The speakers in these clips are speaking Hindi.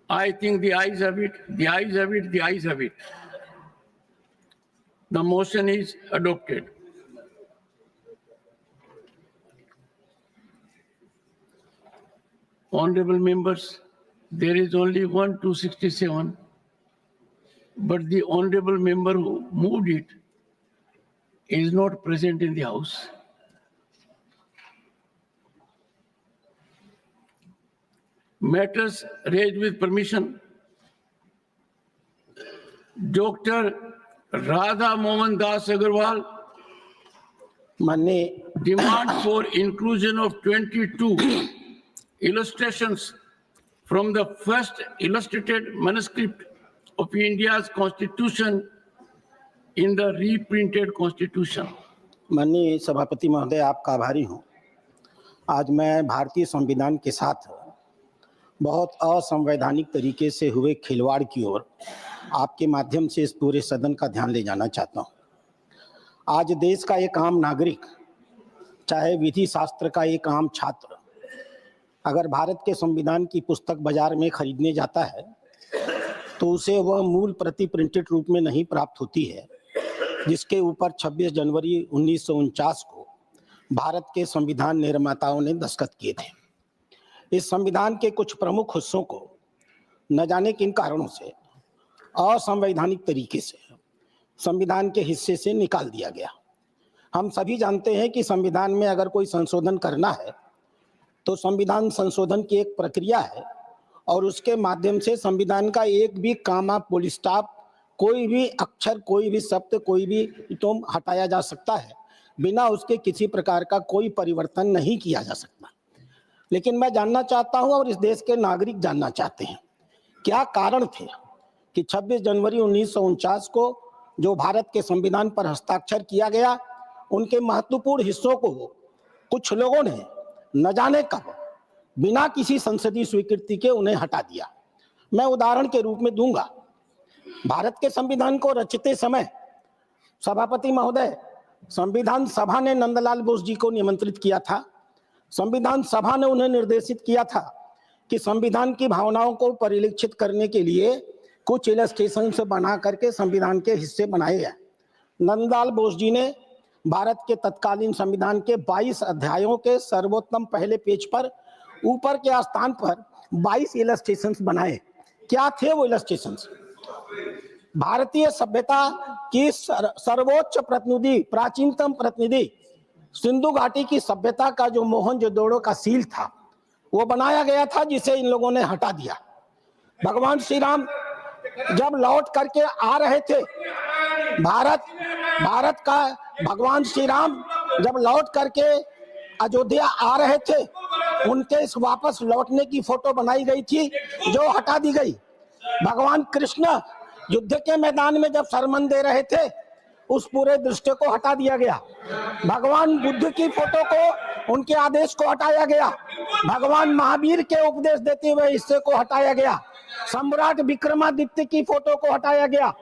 I think the ayes have it, the ayes have it, the ayes have it. The motion is adopted. Honorable members, there is only 267, but the honorable member who moved it is not present in the House. Matters raised with permission. Dr. Radha Mohan Das Agarwal demand for inclusion of 22 illustrations from the first illustrated manuscript of India's constitution in the reprinted constitution. माननीय सभापति महोदय, आपका आभारी हूं। आज मैं भारतीय संविधान के साथ बहुत असंवैधानिक तरीके से हुए खिलवाड़ की ओर आपके माध्यम से इस पूरे सदन का ध्यान ले जाना चाहता हूं। आज देश का एक आम नागरिक, चाहे विधि शास्त्र का एक आम छात्र, अगर भारत के संविधान की पुस्तक बाजार में खरीदने जाता है तो उसे वह मूल प्रति प्रिंटेड रूप में नहीं प्राप्त होती है, जिसके ऊपर 26 जनवरी 1949 को भारत के संविधान निर्माताओं ने दस्तखत किए थे। इस संविधान के कुछ प्रमुख हिस्सों को न जाने किन कारणों से असंवैधानिक तरीके से संविधान के हिस्से से निकाल दिया गया। हम सभी जानते हैं कि संविधान में अगर कोई संशोधन करना है तो संविधान संशोधन की एक प्रक्रिया है और उसके माध्यम से संविधान का एक भी कामा, फुल स्टॉप, कोई भी अक्षर, कोई भी शब्द, कोई भी टर्म हटाया जा सकता है, बिना उसके किसी प्रकार का कोई परिवर्तन नहीं किया जा सकता। लेकिन मैं जानना चाहता हूं और इस देश के नागरिक जानना चाहते हैं, क्या कारण थे कि 26 जनवरी 1949 को जो भारत के संविधान पर हस्ताक्षर किया गया, उनके महत्वपूर्ण हिस्सों को कुछ लोगों ने न जाने कब बिना किसी संसदीय स्वीकृति के उन्हें हटा दिया। मैं उदाहरण के रूप में दूंगा। भारत के संविधान को रचते समय सभापति महोदय, संविधान सभा ने नंदलाल बोस जी को निमंत्रित किया था। संविधान सभा ने उन्हें निर्देशित किया था कि संविधान की भावनाओं को परिलक्षित करने के लिए कुछ इलस्ट्रेशन से बना करके संविधान के हिस्से बनाए गए। नंदलाल बोस जी ने भारत के तत्कालीन संविधान के 22 अध्यायों के सर्वोत्तम पहले पेज पर ऊपर के स्थान पर 22 इलस्ट्रेशंस बनाए। क्या थे वो इलस्ट्रेशंस? भारतीय सभ्यता की सर्वोच्च प्रतिनिधि, प्राचीनतम प्रतिनिधि सिंधु घाटी की सभ्यता का जो मोहनजोदड़ो का सील था, वो बनाया गया था, जिसे इन लोगों ने हटा दिया। भगवान श्री राम जब लौट करके आ रहे थे, भारत का भगवान श्री राम जब लौट करके अयोध्या आ रहे थे, उनके इस वापस लौटने की फोटो बनाई गई थी, जो हटा दी गई। भगवान कृष्ण युद्ध के मैदान में जब सरमन दे रहे थे, उस पूरे दृश्य को हटा दिया गया। भगवान बुद्ध की फोटो को, उनके आदेश को हटाया गया। भगवान महावीर के उपदेश देते हुए हिस्से को हटाया गया। सम्राट विक्रमादित्य की फोटो को हटाया गया।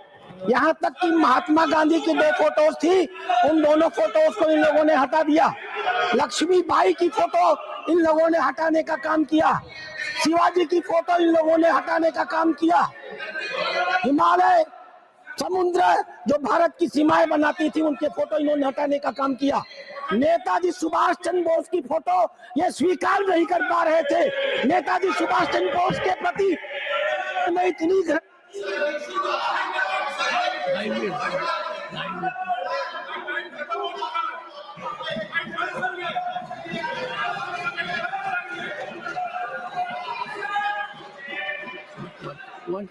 यहाँ तक कि महात्मा गांधी की 2 फोटोज थी, उन दोनों फोटोज को इन लोगों ने हटा दिया। लक्ष्मीबाई की फोटो इन लोगों ने हटाने का काम किया। शिवाजी की फोटो इन लोगों ने हटाने का काम किया। हिमालय, समुद्र जो भारत की सीमाएं बनाती थी, उनके फोटो इन्होंने हटाने का काम किया। नेताजी सुभाष चंद्र बोस की फोटो ये स्वीकार नहीं कर पा रहे थे। नेताजी सुभाष चंद्र बोस के प्रति मैं इतनी One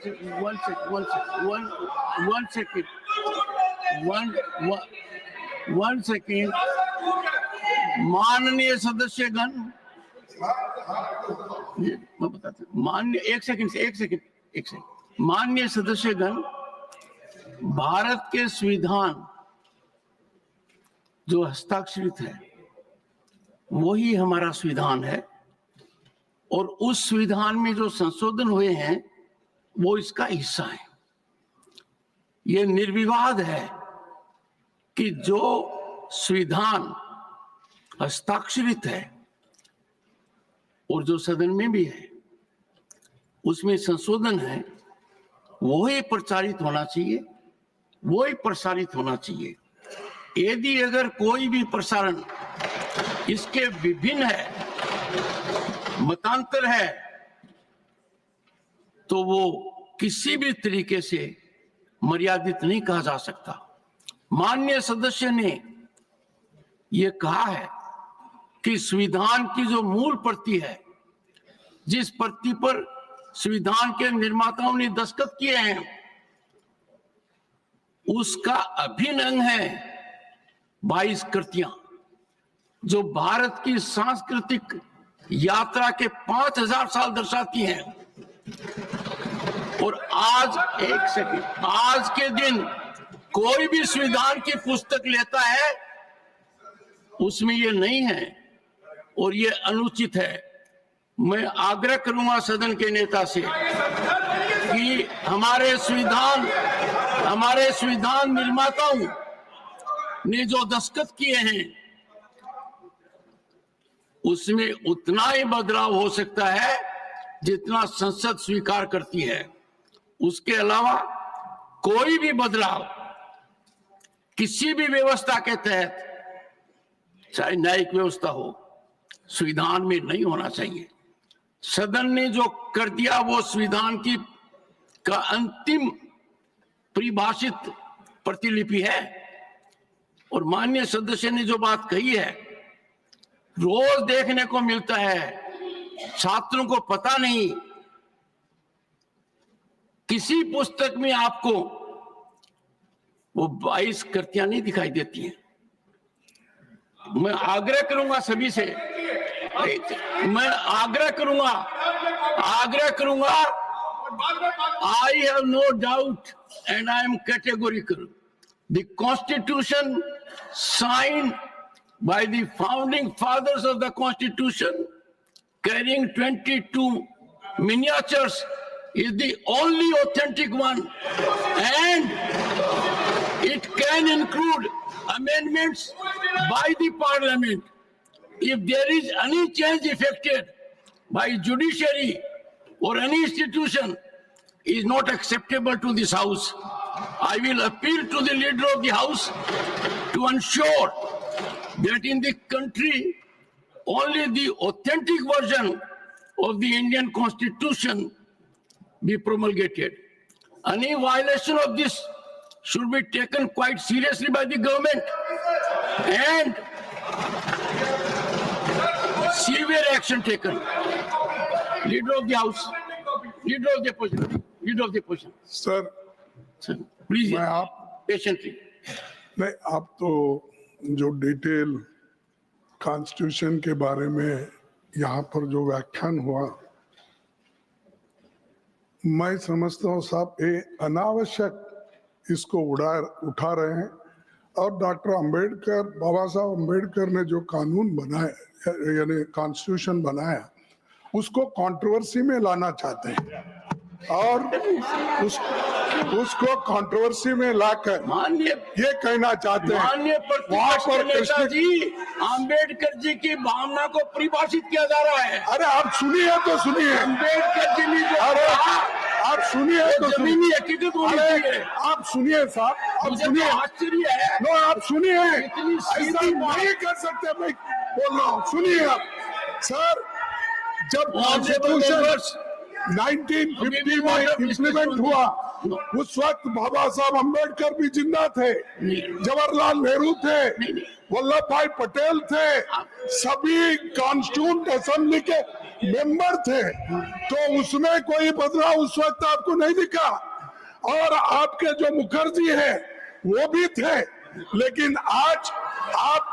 second. माननीय सदस्यगण, मैं बताता हूं। एक सेकंड। माननीय सदस्यगण, भारत के संविधान जो हस्ताक्षरित है वही हमारा संविधान है, और उस संविधान में जो संशोधन हुए हैं वो इसका हिस्सा है। ये निर्विवाद है कि जो संविधान हस्ताक्षरित है और जो सदन में भी है, उसमें संशोधन है वही प्रचारित होना चाहिए, वही प्रसारित होना चाहिए। यदि अगर कोई भी प्रसारण इसके विभिन्न है, मतांतर है, तो वो किसी भी तरीके से मर्यादित नहीं कहा जा सकता। माननीय सदस्य ने ये कहा है कि संविधान की जो मूल प्रति है, जिस प्रति पर संविधान के निर्माताओं ने दस्तखत किए हैं, उसका अभिन्न अंग है 22 कृतियां, जो भारत की सांस्कृतिक यात्रा के 5000 साल दर्शाती हैं। और आज आज के दिन कोई भी संविधान की पुस्तक लेता है, उसमें ये नहीं है और ये अनुचित है। मैं आग्रह करूंगा सदन के नेता से कि हमारे संविधान निर्माताओं ने जो दस्तखत किए हैं, उसमें उतना ही बदलाव हो सकता है जितना संसद स्वीकार करती है। उसके अलावा कोई भी बदलाव किसी भी व्यवस्था के तहत, चाहे न्यायिक व्यवस्था हो, संविधान में नहीं होना चाहिए। सदन ने जो कर दिया वो संविधान की का अंतिम परिभाषित प्रतिलिपि है। और माननीय सदस्य ने जो बात कही है, रोज देखने को मिलता है, छात्रों को पता नहीं, किसी पुस्तक में आपको वो 22 कृतियां नहीं दिखाई देती हैं। मैं आग्रह करूंगा सभी से, मैं आग्रह करूंगा I have no doubt and I am categorical. The Constitution signed by the founding fathers of the Constitution, carrying 22 miniatures, is the only authentic one, and it can include amendments by the Parliament. If there is any change effected by judiciary or any institution is not acceptable to this House, I will appeal to the leader of the House to ensure that in the country only the authentic version of the Indian Constitution be promulgated. Any violation of this should be taken quite seriously by the government and severe action taken. Leader of the House, Leader of the Opposition. Sir, Please, मैं आप patiently. नहीं, आप तो जो डिटेल कॉन्स्टिट्यूशन के बारे में यहाँ पर जो व्याख्यान हुआ, मैं समझता हूँ साहब ये अनावश्यक इसको उठा रहे हैं। और डॉक्टर अंबेडकर, बाबा साहब अंबेडकर ने जो कानून बनाया यानी कॉन्स्टिट्यूशन बनाया, उसको कंट्रोवर्सी में लाना चाहते हैं और उसको कंट्रोवर्सी में लाकर ये कहना चाहते हैं वहां पर कृष्ण जी अंबेडकर जी की भावना को परिभाषित किया जा रहा है। अरे आप सुनिए तो सुनिए, अंबेडकर जी ने जो आप सुनिए तो जमीनी हकीकत होनी चाहिए। आप सुनिए साहब, आप सुनिए, आश्चर्य है। नो आप सुनिए, इतनी ऐसा सीधी नहीं कर सकते। मैं बोल रहा हूँ, सुनिए आप सर। जब कॉन्स्टिट्यूशन 1950 में इम्प्लीमेंट हुआ, उस वक्त बाबा साहब अम्बेडकर भी जिंदा थे, जवाहरलाल नेहरू थे, वल्लभ भाई पटेल थे, सभी कॉन्स्टिट्यूंट असेंबली के मेंबर थे। तो उसमें कोई बदलाव उस वक्त आपको नहीं दिखा। और आपके जो मुखर्जी है वो भी थे, लेकिन आज आप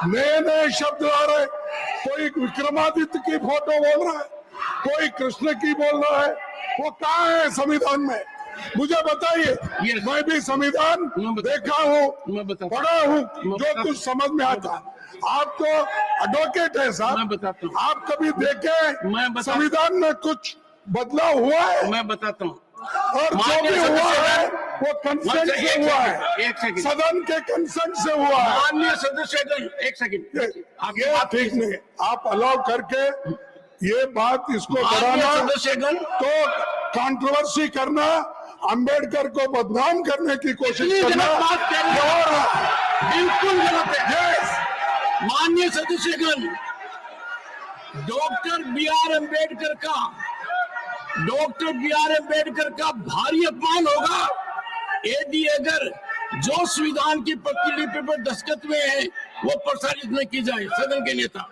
नए नए शब्द ला रहे। कोई विक्रमादित्य की फोटो बोल रहा है, कोई कृष्ण की बोल रहा है। वो कहाँ है संविधान में? मुझे बताइए। मैं भी संविधान देखा हूँ, पढ़ा हूँ, जो कुछ समझ में आता। आप तो एडवोकेट है साहब, आप कभी देखे संविधान में कुछ बदलाव हुआ है? मैं बताता हूँ। और जो भी हुआ है वो कंसेंट से हुआ है, सदन के कंसेंट से हुआ है। माननीय सदस्यगण, एक सेकंड, ये ठीक नहीं। आप अलाउ करके ये बात इसको माननीय बढ़ाना सदस्यगण, तो कंट्रोवर्सी करना, अंबेडकर को बदनाम करने की कोशिश इतनी करना गलत बात कह रहे ये हैं। हो रहा है। बिल्कुल गलत है। Yes, माननीय सदस्यगण, डॉक्टर बी आर अम्बेडकर का भारी अपमान होगा यदि अगर जो संविधान की प्रतिलिपि पर दस्तखत हुए हैं वो प्रसारित न की जाए। सदन के नेता।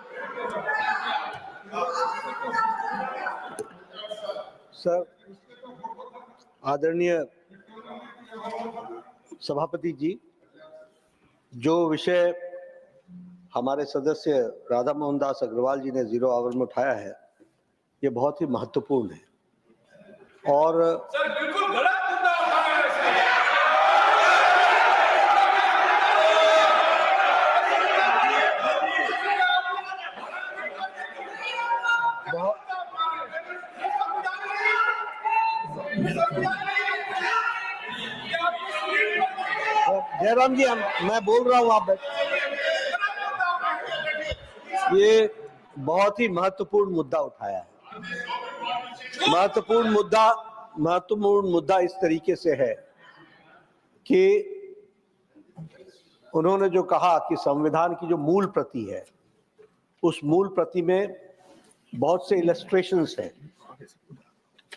सर, आदरणीय सभापति जी, जो विषय हमारे सदस्य राधा मोहन दास अग्रवाल जी ने 0 आवर में उठाया है, ये बहुत ही महत्वपूर्ण है और सर बिल्कुल गलत मुद्दा उठाया है सर। जयराम जी, मैं बोल रहा हूँ, आप ये बहुत ही महत्वपूर्ण मुद्दा उठाया है। महत्वपूर्ण मुद्दा इस तरीके से है कि उन्होंने जो कहा कि संविधान की जो मूल प्रति है, उस मूल प्रति में बहुत से इलस्ट्रेशंस हैं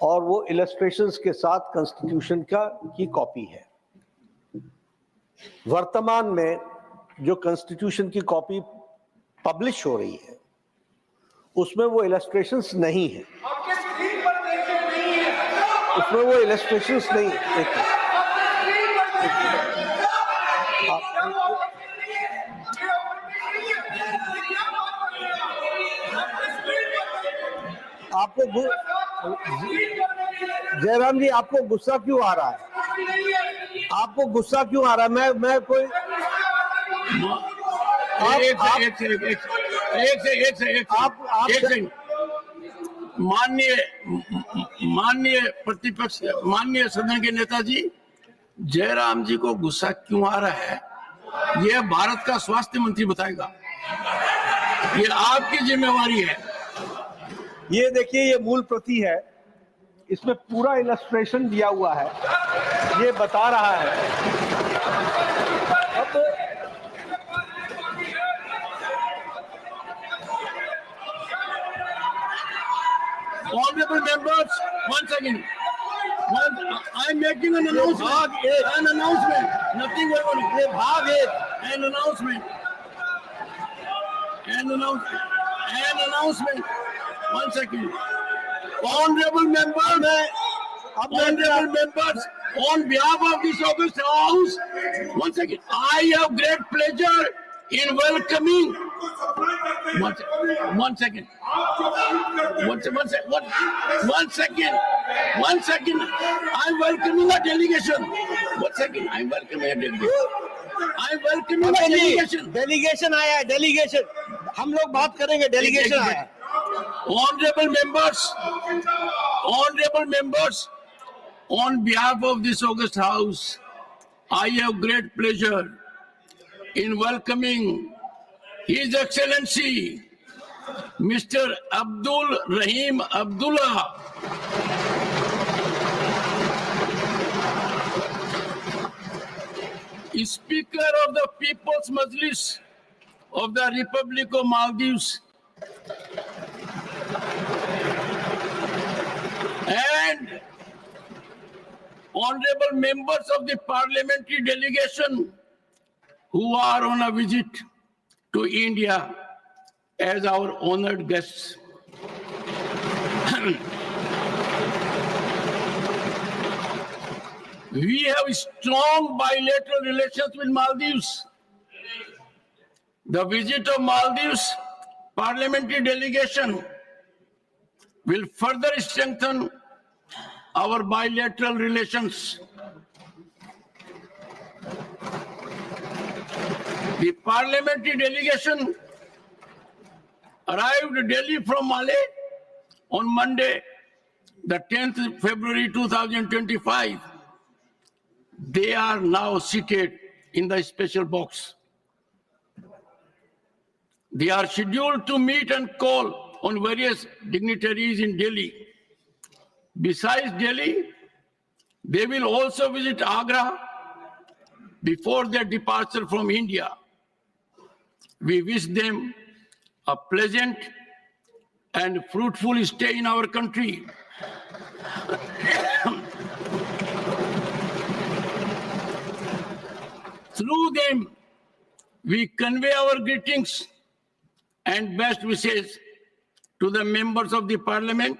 और वो इलस्ट्रेशंस के साथ कॉन्स्टिट्यूशन की कॉपी है। वर्तमान में जो कॉन्स्टिट्यूशन की कॉपी पब्लिश हो रही है उसमें वो इलस्ट्रेशंस नहीं है, आपके स्क्रीन पर देखे नहीं है, उसमें वो इलस्ट्रेशंस नहीं है। आपको जयराम जी, आपको गुस्सा क्यों आ रहा है? आपको गुस्सा क्यों आ रहा है? मैं कोई एक सेकंड। माननीय प्रतिपक्ष, माननीय सदन के नेताजी, जयराम जी को गुस्सा क्यों आ रहा है यह भारत का स्वास्थ्य मंत्री बताएगा। ये आपकी जिम्मेवारी है। ये देखिए, ये मूल प्रति है, इसमें पूरा इलस्ट्रेशन दिया हुआ है, ये बता रहा है। अब Honorable members, one second. I'm making an announcement. An announcement. Nothing going on. ये भाग एक. An announcement. An announcement. One second. Honorable members, on behalf of this August House, one second. I have great pleasure in welcoming. One second. I'm welcoming a delegation. I'm welcoming a delegation. Delegation आया है, डेलीगेशन। हम लोग बात करेंगे, डेलीगेशन आया है। Honorable members, on behalf of this August House, I have great pleasure in welcoming His Excellency Mr. Abdul Rahim Abdullah, Speaker of the People's Majlis of the Republic of Maldives, and honorable members of the parliamentary delegation who are on a visit to India as our honored guests. We have strong bilateral relations with Maldives. The visit of Maldives parliamentary delegation will further strengthen our bilateral relations. The parliamentary delegation arrived in Delhi from Malé on Monday, the 10th February 2025. They are now seated in the special box. They are scheduled to meet and call on various dignitaries in Delhi. Besides Delhi, they will also visit Agra before their departure from India. We wish them a pleasant and fruitful stay in our country. Through them, we convey our greetings and best wishes to the members of the parliament,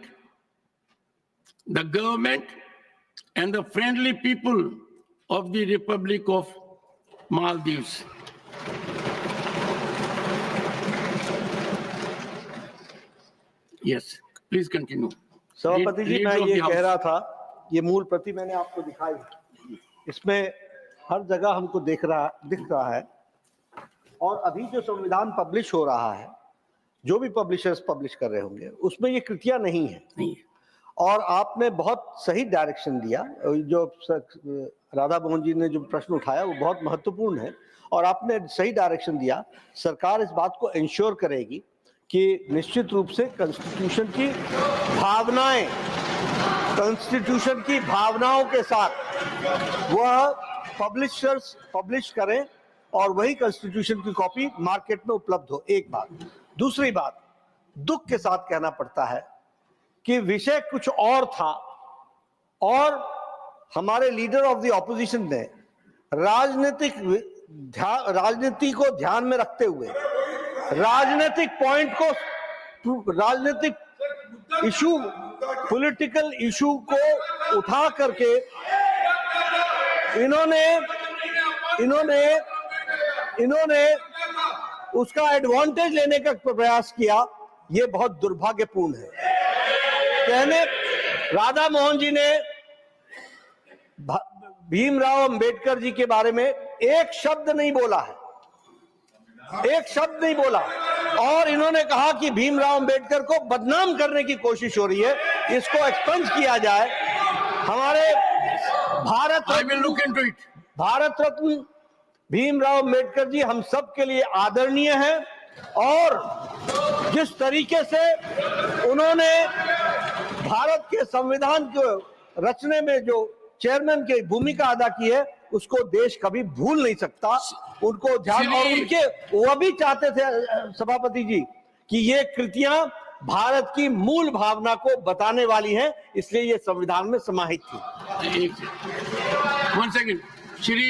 the government, and the friendly people of the Republic of Maldives. Yes, please continue. सभापति जी, Leader मैं of ये the कह House. रहा था, ये मूल प्रति मैंने आपको दिखाई, इसमें हर जगह हमको दिख रहा है। और अभी जो संविधान पब्लिश हो रहा है, जो भी पब्लिशर्स पब्लिश कर रहे होंगे, उसमें ये कृतियां नहीं है। नहीं है। और आपने बहुत सही डायरेक्शन दिया। जो राधा मोहन जी ने जो प्रश्न उठाया वो बहुत महत्वपूर्ण है, और आपने सही डायरेक्शन दिया। सरकार इस बात को इंश्योर करेगी कि निश्चित रूप से कॉन्स्टिट्यूशन की भावनाओं के साथ वह पब्लिशर्स पब्लिश करें और वही कॉन्स्टिट्यूशन की कॉपी मार्केट में उपलब्ध हो। एक बात। दूसरी बात, दुख के साथ कहना पड़ता है कि विषय कुछ और था, और हमारे लीडर ऑफ द ऑपोजिशन ने राजनीति को ध्यान में रखते हुए राजनीतिक इशू, पॉलिटिकल इशू को उठा करके इन्होंने उसका एडवांटेज लेने का प्रयास किया। ये बहुत दुर्भाग्यपूर्ण है। राधा मोहन जी ने भीमराव अंबेडकर जी के बारे में एक शब्द नहीं बोला है, एक शब्द नहीं बोला, और इन्होंने कहा कि भीमराव अंबेडकर को बदनाम करने की कोशिश हो रही है, इसको एक्सपंज किया जाए। हमारे भारत रत्न भीमराव अंबेडकर जी हम सब के लिए आदरणीय हैं, और जिस तरीके से उन्होंने भारत के संविधान को रचने में जो चेयरमैन की भूमिका अदा की है, उसको देश कभी भूल नहीं सकता। उनको ध्यान, और वो भी चाहते थे सभापति जी कि ये कृतियां भारत की मूल भावना को बताने वाली हैं, इसलिए ये संविधान में समाहित थी। One second. Shri